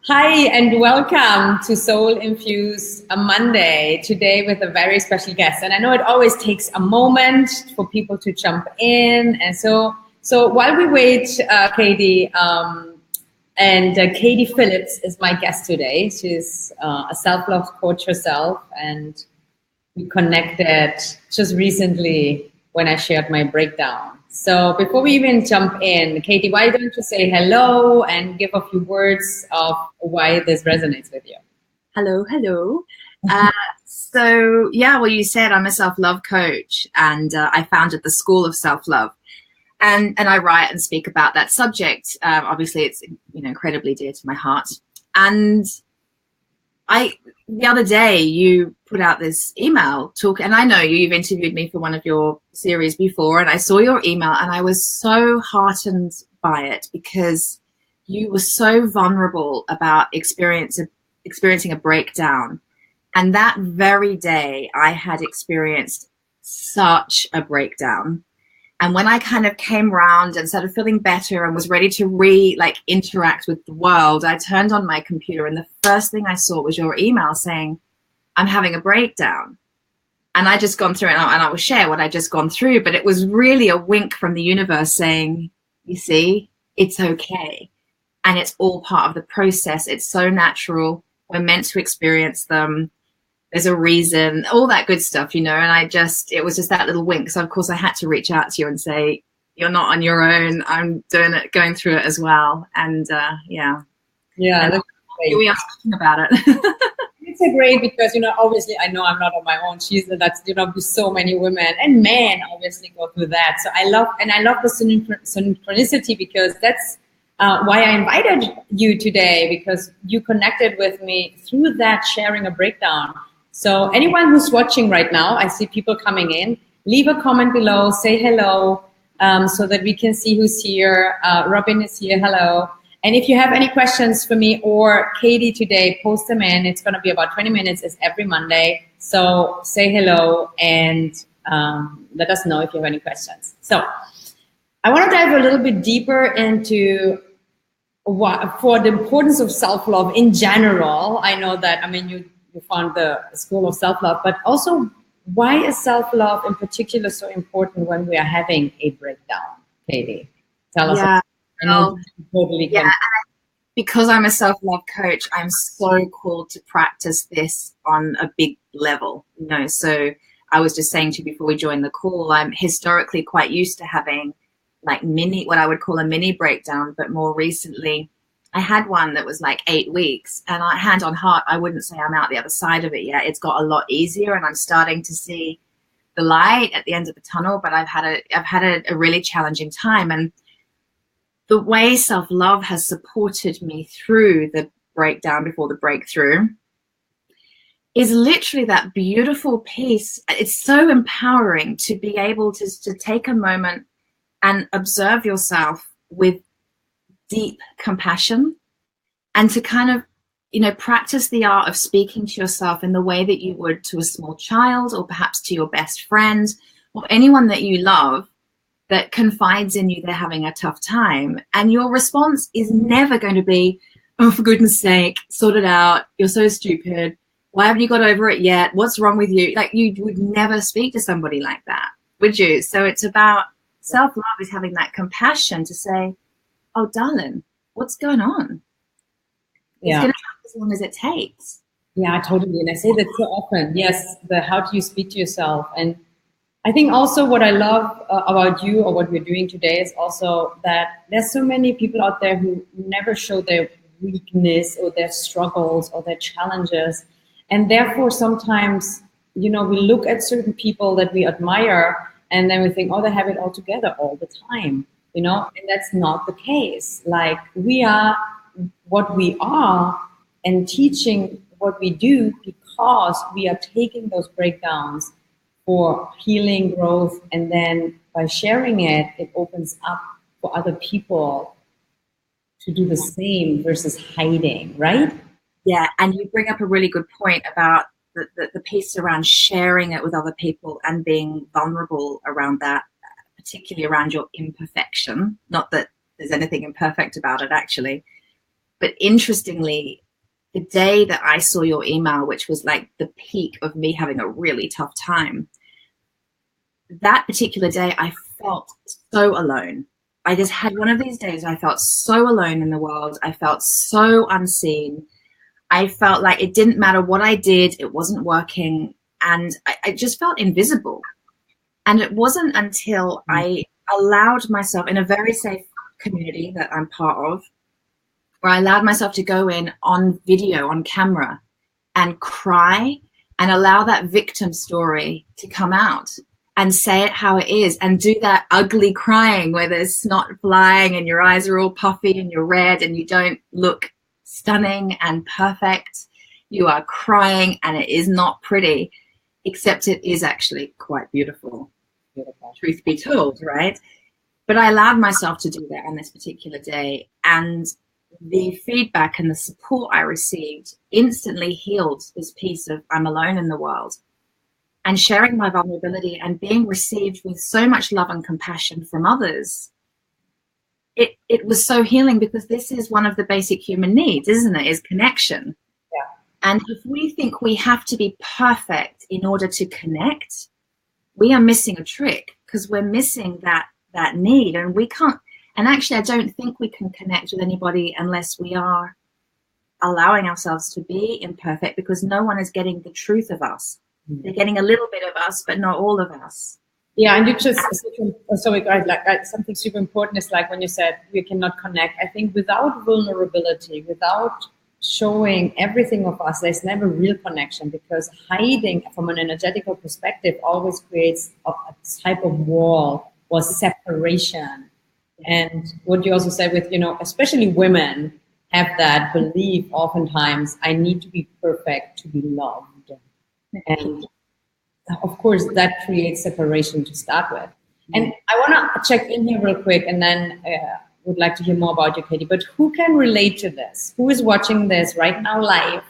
Hi and welcome to Soul Infused a Monday, today with a very special guest. And I know it always takes a moment for people to jump in. And so while we wait, Katie, Katie Phillips is my guest today. She's a self-love coach herself, and we connected just recently when I shared my breakdown. So before we even jump in, Katie, why don't you say hello and give a few words of why this resonates with you? Hello. Well, you said I'm a self-love coach, and I founded the School of Self-Love, and I write and speak about that subject. Obviously, it's incredibly dear to my heart. And the other day you put out this email talk, and I know you've interviewed me for one of your series before, and I saw your email and I was so heartened by it because you were so vulnerable about experiencing a breakdown. And that very day I had experienced such a breakdown. And when I kind of came around and started feeling better and was ready to interact with the world, I turned on my computer and the first thing I saw was your email saying, I'm having a breakdown. And I just gone through it, and I will share what I just gone through, but it was really a wink from the universe saying, you see, it's okay. And it's all part of the process. It's so natural. We're meant to experience them. There's a reason, all that good stuff, and it was just that little wink. So of course I had to reach out to you and say, you're not on your own. I'm going through it as well. And Yeah. And we are talking about it. It's a great because, obviously I know I'm not on my own. That's so many women and men obviously go through that. So I love the synchronicity because that's why I invited you today, because you connected with me through that sharing a breakdown. So anyone who's watching right now, I see people coming in, leave a comment below, say hello, so that we can see who's here. Robin is here, hello. And if you have any questions for me or Katie today, post them in. It's going to be about 20 minutes. It's every Monday. So say hello and let us know if you have any questions. So I want to dive a little bit deeper into for the importance of self-love in general. I know that, you found the School of Self-Love, but also why is self-love in particular so important when we are having a breakdown? Katie, tell us. Yeah. Because I'm a self-love coach, I'm so called to practice this on a big level. So I was just saying to you before we joined the call, I'm historically quite used to having what I would call a mini breakdown, but more recently I had one that was 8 weeks, and hand on heart, I wouldn't say I'm out the other side of it yet. It's got a lot easier and I'm starting to see the light at the end of the tunnel, but I've had a really challenging time. And the way self-love has supported me through the breakdown before the breakthrough is literally that beautiful piece. It's so empowering to be able to take a moment and observe yourself with deep compassion and to kind of, practice the art of speaking to yourself in the way that you would to a small child, or perhaps to your best friend or anyone that you love that confides in you they're having a tough time. And your response is never going to be, oh, for goodness sake, sort it out. You're so stupid. Why haven't you got over it yet? What's wrong with you? You would never speak to somebody like that, would you? So it's about self-love is having that compassion to say, oh, darling, what's going on? It's going to take as long as it takes. Yeah, totally. And I say that so often. Yes, how do you speak to yourself? And I think also what I love about you, or what we're doing today, is also that there's so many people out there who never show their weakness or their struggles or their challenges. And therefore, sometimes, we look at certain people that we admire and then we think, oh, they have it all together all the time, and that's not the case. We are what we are and teaching what we do because we are taking those breakdowns for healing, growth, and then by sharing it, it opens up for other people to do the same versus hiding, right? Yeah, and you bring up a really good point about the piece around sharing it with other people and being vulnerable around that, particularly around your imperfection. Not that there's anything imperfect about it, actually. But interestingly, the day that I saw your email, which was like the peak of me having a really tough time, that particular day, I felt so alone. I just had one of these days I felt so alone in the world. I felt so unseen. I felt like it didn't matter what I did, it wasn't working. And I just felt invisible. And it wasn't until I allowed myself, in a very safe community that I'm part of, where I allowed myself to go in on video, on camera, and cry and allow that victim story to come out and say it how it is, and do that ugly crying where there's snot flying and your eyes are all puffy and you're red and you don't look stunning and perfect. You are crying and it is not pretty, except it is actually quite beautiful. Truth be told, right? But I allowed myself to do that on this particular day, and the feedback and the support I received instantly healed this piece of I'm alone in the world. And sharing my vulnerability and being received with so much love and compassion from others, it was so healing, because this is one of the basic human needs, isn't it? Is connection. Yeah. And if we think we have to be perfect in order to connect, we are missing a trick, because we're missing that need, and we can't. And actually, I don't think we can connect with anybody unless we are allowing ourselves to be imperfect, because no one is getting the truth of us. They're getting a little bit of us, but not all of us. Yeah, and you just something super important is like when you said we cannot connect. I think without vulnerability, without showing everything of us, there's never real connection, because hiding from an energetical perspective always creates a type of wall or separation. And what you also said with, especially women have that belief oftentimes, I need to be perfect to be loved. And of course, that creates separation to start with. And I want to check in here real quick, and then would like to hear more about you, Katie. But who can relate to this? Who is watching this right now live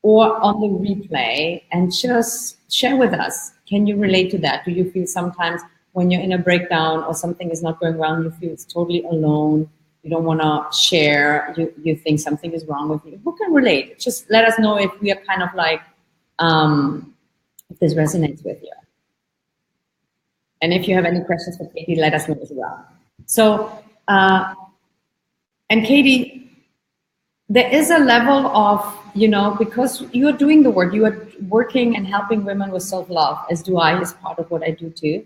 or on the replay? And just share with us, can you relate to that? Do you feel sometimes when you're in a breakdown or something is not going well, you feel it's totally alone, you don't want to share, you think something is wrong with you? Who can relate? Just let us know if we are kind of like, if this resonates with you. And if you have any questions for Katie, let us know as well. So, and Katie, there is a level of, because you're doing the work, you are working and helping women with self-love, as do I, as part of what I do too.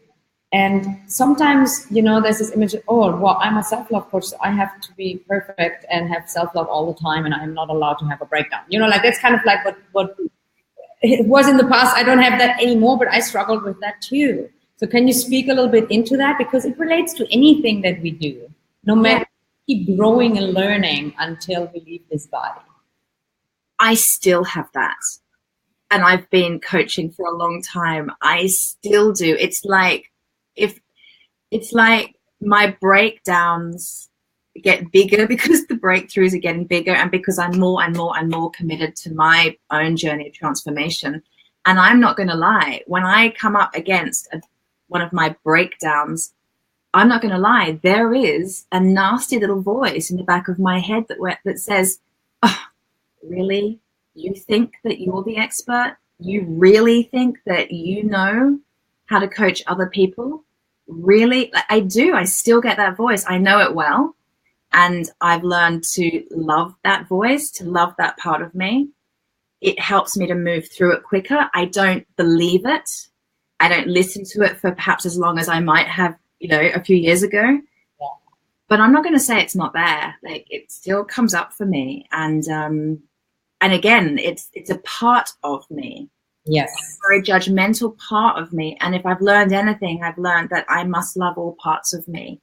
And sometimes, there's this image of, I'm a self-love coach, so I have to be perfect and have self-love all the time, and I'm not allowed to have a breakdown. That's kind of like what it was in the past. I don't have that anymore, but I struggled with that too. So can you speak a little bit into that? Because it relates to anything that we do, no matter, keep growing and learning until we leave this body. I still have that. And I've been coaching for a long time. I still do. It's like my breakdowns get bigger because the breakthroughs are getting bigger, and because I'm more and more and more committed to my own journey of transformation. And I'm not going to lie, when I come up against one of my breakdowns, I'm not going to lie, there is a nasty little voice in the back of my head that says, oh, really? You think that you're the expert? You really think that you know how to coach other people? Really? I do. I still get that voice. I know it well. And I've learned to love that voice, to love that part of me. It helps me to move through it quicker. I don't believe it. I don't listen to it for perhaps as long as I might have, a few years ago. Yeah. But I'm not going to say it's not there. Like, it still comes up for me. And again, it's a part of me. Yes. It's a very judgmental part of me. And if I've learned anything, I've learned that I must love all parts of me.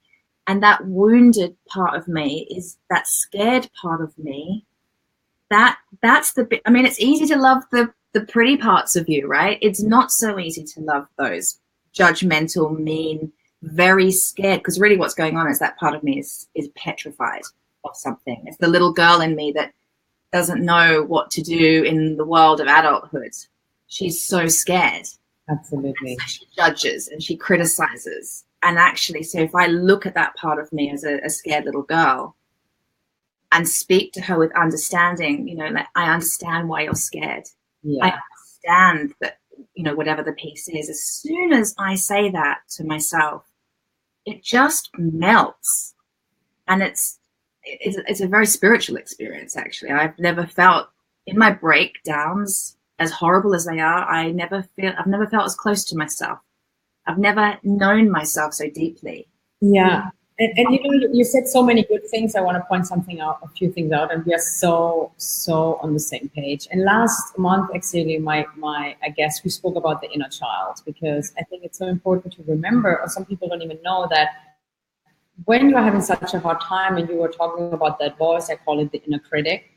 And that wounded part of me is that scared part of me. That's the bit. I mean, it's easy to love the pretty parts of you, right? It's not so easy to love those judgmental, mean, very scared, because really what's going on is that part of me is petrified of something. It's the little girl in me that doesn't know what to do in the world of adulthood. She's so scared. Absolutely. So she judges and she criticizes. And actually, so if I look at that part of me as a scared little girl, and speak to her with understanding, you know, like, I understand why you're scared. Yeah. I understand that, you know, whatever the piece is, as soon as I say that to myself, it just melts. And it's a very spiritual experience, actually. I've never felt, in my breakdowns, as horrible as they are, I've never felt as close to myself. I've never known myself so deeply. Yeah. And you know, you said so many good things. I want to point a few things out, and we are so on the same page. And last month, actually, my I guess we spoke about the inner child, because I think it's so important to remember, or some people don't even know, that when you're having such a hard time, and you were talking about that voice, I call it the inner critic,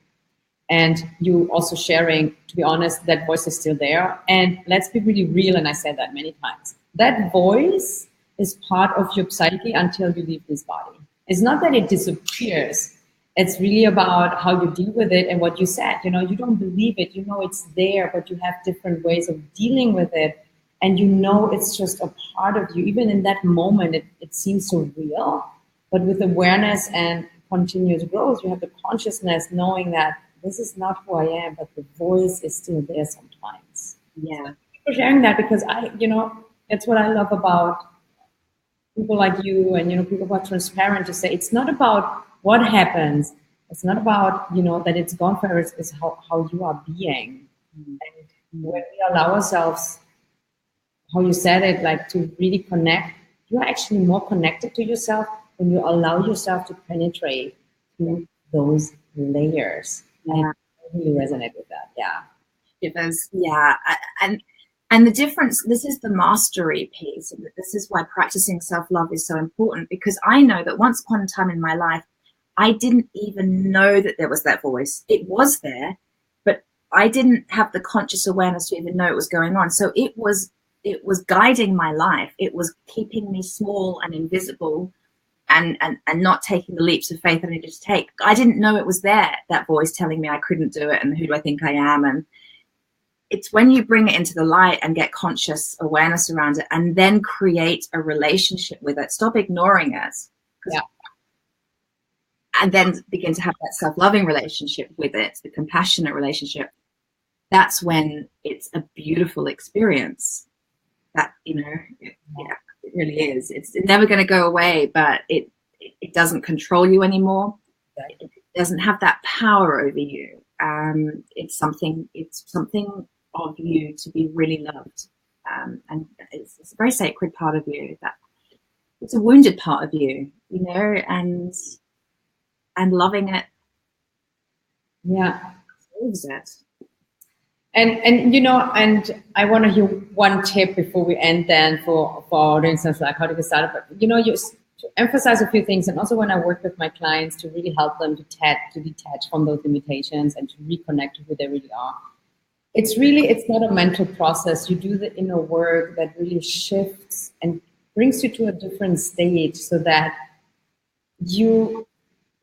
and you also sharing, to be honest, that voice is still there. And let's be really real, and I said that many times, that voice is part of your psyche until you leave this body. It's not that it disappears. It's really about how you deal with it. And what you said, you know, you don't believe it, you know it's there, but you have different ways of dealing with it. And you know it's just a part of you. Even in that moment, it seems so real. But with awareness and continuous growth, you have the consciousness knowing that this is not who I am, but the voice is still there sometimes. Yeah. Thank you for sharing that, because that's what I love about people like you, and, you know, people who are transparent to say it's not about what happens. It's not about, you know, that it's gone forever. It's how you are being. And when we allow ourselves, how you said it, like, to really connect, you're actually more connected to yourself when you allow yourself to penetrate through those layers. Yeah. I really resonate with that. Yeah. Because, yeah, and the difference, this is the mastery piece, and this is why practicing self-love is so important, because I know that once upon a time in my life, I didn't even know that there was that voice. It was there, but I didn't have the conscious awareness to even know it was going on. So it was guiding my life. It was keeping me small and invisible, and not taking the leaps of faith I needed to take. I didn't know it was there, that voice telling me I couldn't do it, and who do I think I am. And it's when you bring it into the light and get conscious awareness around it, and then create a relationship with it. Stop ignoring it. Yeah. And then begin to have that self-loving relationship with it, the compassionate relationship. That's when it's a beautiful experience. That, you know, yeah, it really is. It's never going to go away, but it doesn't control you anymore. It doesn't have that power over you. It's something of you to be really loved, and it's a very sacred part of you. That it's a wounded part of you, you know, and loving it. Yeah. Saves it. And you know, and I want to hear one tip before we end, then, for audiences, like how to get started. But, you know, to emphasize a few things, and also when I work with my clients, to really help them to detach from those limitations and to reconnect to who they really are. It's not a mental process. You do the inner work that really shifts and brings you to a different stage, so that you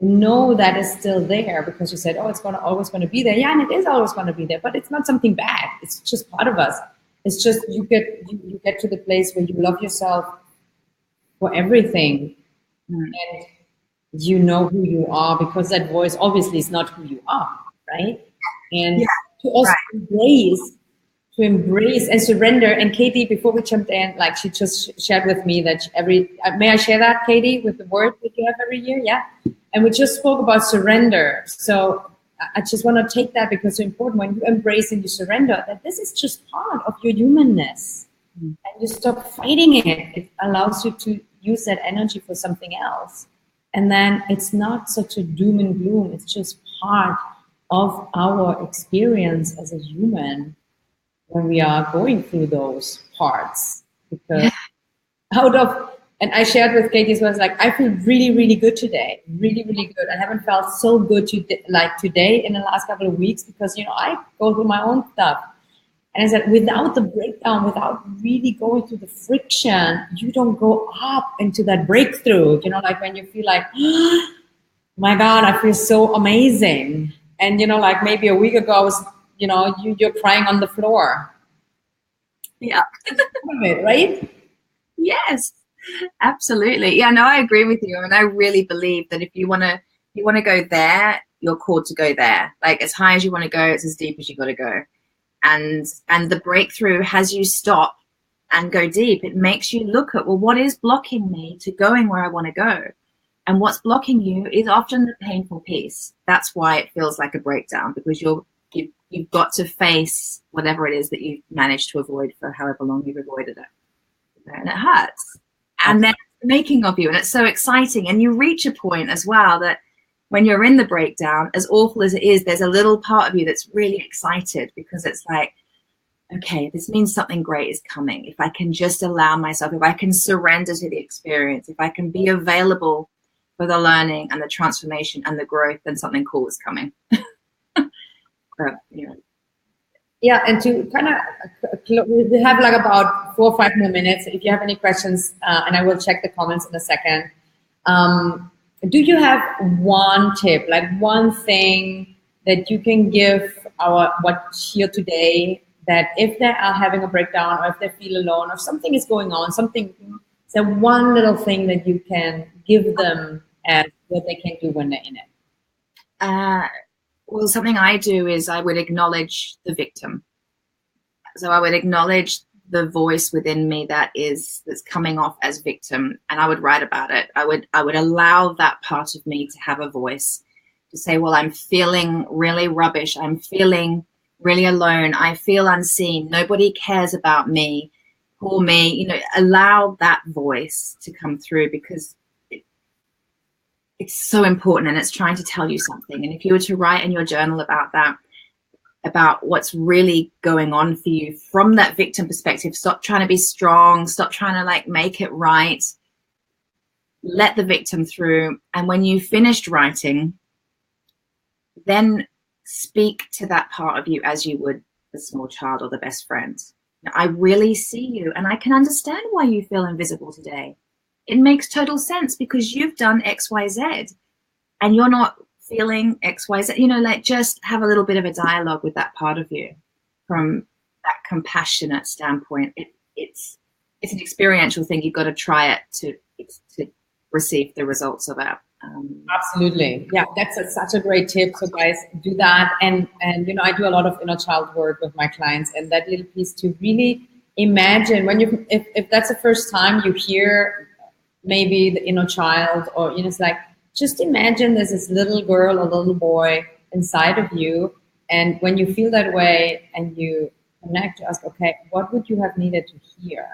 know that is still there, because you said, oh, it's always going to be there. Yeah, and it is always going to be there, but it's not something bad. It's just part of us. It's just you get to the place where you love yourself for everything, and you know who you are, because that voice obviously is not who you are, right? And Yeah, to also right. embrace and surrender. And Katie, before we jumped in, like, she just shared with me that may I share that, Katie, with the word that you have every year? Yeah. And we just spoke about surrender. So I just want to take that, because it's important when you embrace and you surrender, that this is just part of your humanness. And you stop fighting it. It allows you to use that energy for something else. And then it's not such a doom and gloom. It's just part of our experience as a human when we are going through those parts. Because and I shared with Katie as well, like, I feel really, really good today. Really, really good. I haven't felt so good like today in the last couple of weeks, because, you know, I go through my own stuff. And I said, without the breakdown, without really going through the friction, you don't go up into that breakthrough. You know, like when you feel like, oh my God, I feel so amazing. And, you know, like maybe a week ago, I was, you know, you're crying on the floor. Yeah. Right? Yes, absolutely. Yeah, no, I agree with you. And I really believe that if you want to you want to go there, you're called to go there. Like as high as you want to go, it's as deep as you got to go. And the breakthrough has you stop and go deep. It makes you look at, well, what is blocking me to going where I want to go? And what's blocking you is often the painful piece. That's why it feels like a breakdown, because you've got to face whatever it is that you've managed to avoid for however long you've avoided it. And it hurts. And then the making of you, and it's so exciting. And you reach a point as well that when you're in the breakdown, as awful as it is, there's a little part of you that's really excited, because it's like, okay, this means something great is coming. If I can just allow myself, if I can surrender to the experience, if I can be available for the learning and the transformation and the growth, then something cool is coming. Yeah, and to kind of, we have like about 4 or 5 more minutes. If you have any questions, and I will check the comments in a second. Do you have one tip, like one thing that you can give our what's here today, that if they are having a breakdown or if they feel alone or something is going on, so one little thing that you can give them as what they can do when they're in it? Well, something I do is I would acknowledge the victim. So I would acknowledge the voice within me that's coming off as victim, and I would write about it. I would allow that part of me to have a voice, to say, well, I'm feeling really rubbish. I'm feeling really alone. I feel unseen. Nobody cares about me. Poor me. Allow that voice to come through, because it's so important, and it's trying to tell you something. And if you were to write in your journal about that, about what's really going on for you from that victim perspective, stop trying to be strong, stop trying to like make it right, let the victim through. And when you finished writing, then speak to that part of you as you would the small child or the best friend. I really see you, and I can understand why you feel invisible today. It makes total sense, because you've done X, Y, Z, and you're not feeling X, Y, Z. Just have a little bit of a dialogue with that part of you from that compassionate standpoint. It's an experiential thing. You've got to try it to receive the results of it. Absolutely. Yeah, that's such a great tip. So guys, do that. And I do a lot of inner child work with my clients, and that little piece to really imagine when if that's the first time you hear maybe the inner child, or it's like, just imagine there's this little girl or little boy inside of you, and when you feel that way and you connect to ask, okay, what would you have needed to hear?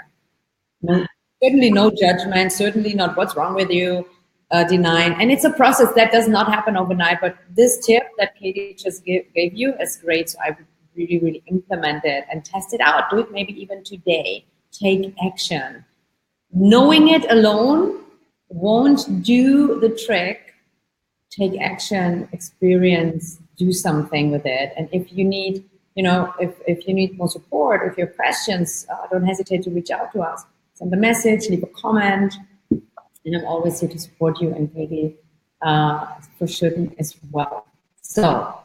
Certainly no judgment, certainly not what's wrong with you, denying. And it's a process that does not happen overnight, but this tip that Katie just gave you is great. So I would really, really implement it and test it out. Do it maybe even today. Take action. Knowing it alone won't do the trick. Take action, experience, do something with it. And if you need, if you need more support, if you have questions, don't hesitate to reach out to us. Send a message, leave a comment, and I'm always here to support you, and Katie for sure as well. So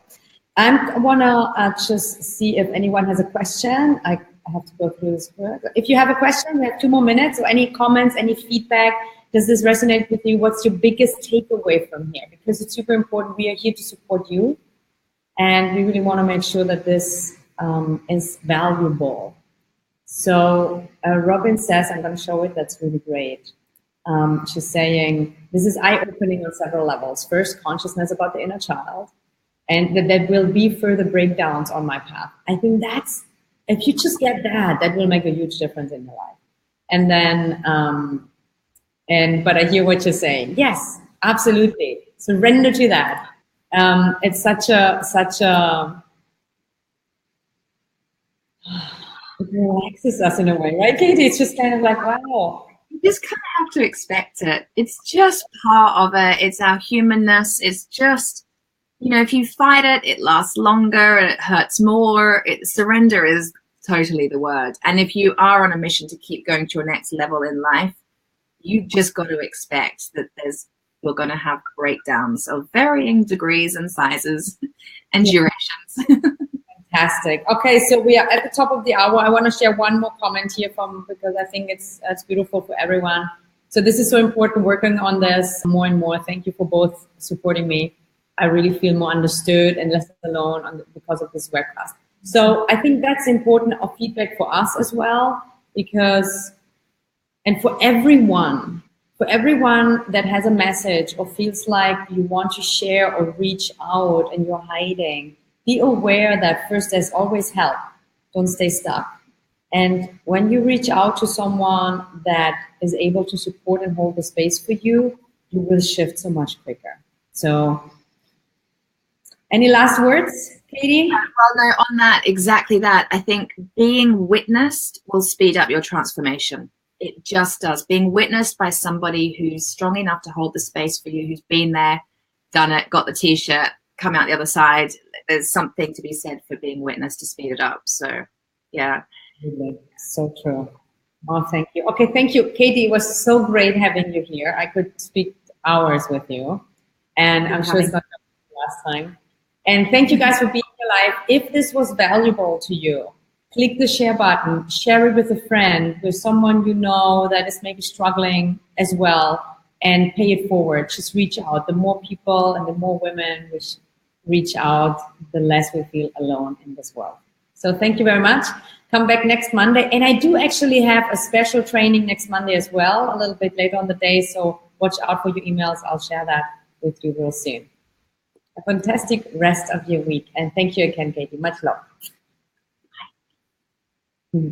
I want to just see if anyone has a question. I have to go through this. If you have a question, we have 2 more minutes. So any comments, any feedback? Does this resonate with you? What's your biggest takeaway from here? Because it's super important. We are here to support you, and we really want to make sure that this is valuable. So Robin says, I'm going to show it. That's really great. She's saying, this is eye-opening on several levels. First, consciousness about the inner child, and that there will be further breakdowns on my path. I think if you just get that will make a huge difference in your life. And then, but I hear what you're saying. Yes, absolutely. Surrender to that. It's such a, it relaxes us in a way, right, Katie? It's just kind of like, wow. You just kind of have to expect it. It's just part of it. It's our humanness. It's just, if you fight it, it lasts longer and it hurts more. Surrender is totally the word. And if you are on a mission to keep going to your next level in life, you just got to expect that you're going to have breakdowns of varying degrees and sizes and durations. Fantastic. Okay, so we are at the top of the hour. I want to share one more comment here because I think it's beautiful for everyone. So this is so important, working on this more and more. Thank you for both supporting me. I really feel more understood and less alone because of this webcast. So I think that's important of feedback for us as well, because, and for everyone that has a message or feels like you want to share or reach out and you're hiding, be aware that first, there's always help. Don't stay stuck. And when you reach out to someone that is able to support and hold the space for you, you will shift so much quicker. So any last words, Katie? Well, no, on that, exactly that. I think being witnessed will speed up your transformation. It just does. Being witnessed by somebody who's strong enough to hold the space for you, who's been there, done it, got the t-shirt, come out the other side. There's something to be said for being witnessed to speed it up. So, yeah. So true. Oh, thank you. Okay, thank you, Katie. It was so great having you here. I could speak hours with you, and I'm sure it's not the last time. And thank you guys for being alive. If this was valuable to you, click the share button, share it with a friend, with someone you know that is maybe struggling as well, and pay it forward. Just reach out. The more people and the more women which reach out, the less we feel alone in this world. So thank you very much. Come back next Monday. And I do actually have a special training next Monday as well, a little bit later on the day. So watch out for your emails. I'll share that with you real soon. A fantastic rest of your week. And thank you again, Katie. Much love. Bye.